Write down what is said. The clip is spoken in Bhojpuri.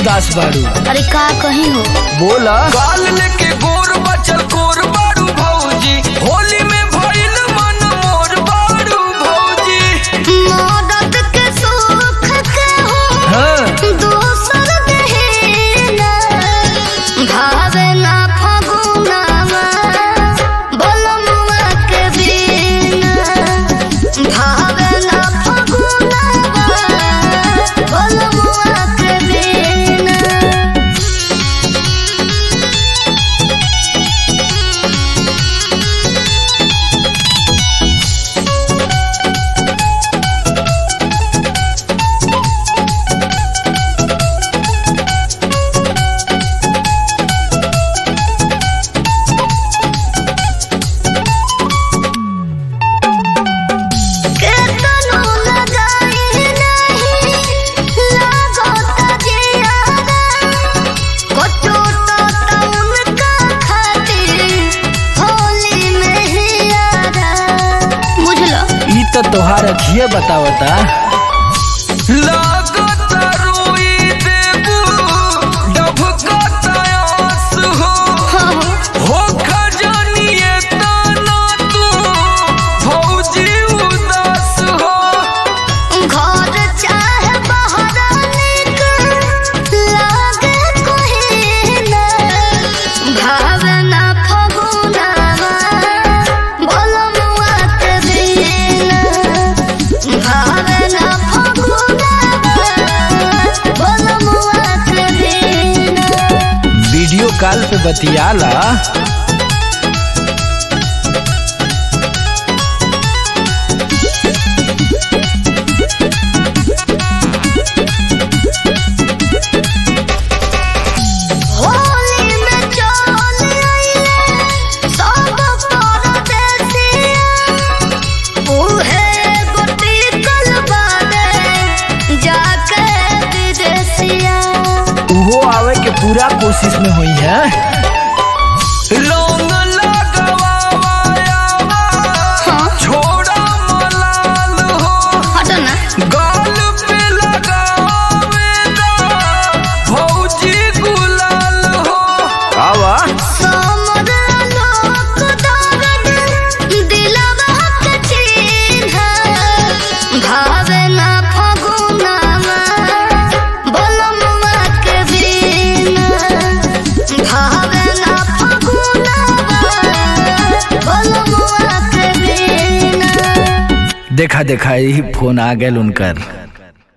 उदास बाड़ू? अरे का कहीं हो बोला। काल लेके गोर बचल कोर बाड़ू भौजी, होली में भइल मन मोर बाड़ू भौजी। मदद के सुख के हो हाँ। दोसर देना भावे ना फगुनावा बलमुआ के बिना भावे ना फगुनावा बलमुआ के बिना। केतनो लगाई नहीं लागत जियादा कटो तो उनका खातिर होली में ही आदा। बुझलो ई तो तोहार अखिए बतावता। लागत रोई देबू डभकत आस हो, हो खजानिए तना तू भौजी उदास हो। घर चाहे बाहर निक लागे कोई ना भावना फगुनावा बलमुआ के बिना भावना फगुनावा बलमुआ के बिना। वीडियो कॉल पे बतियाला। होली में चल आइले सब परदेसिया उहे गोटी कलबाने जाके विदेसिया। वो आवे के पूरा कोशिश में हुई है। रंग लगवावा छोड़ा मलाल हो, हटो ना गाल पे लगावे दा भौजी गुलाल हो। आवा। समर लोक दर्द दिलवा के चिन्ह भावे ना फगुनावा बलमुआ के बिना भावे ना फगुनावा बलमुआ के बिना। देखा देखा यही फोन आ गया उनकर।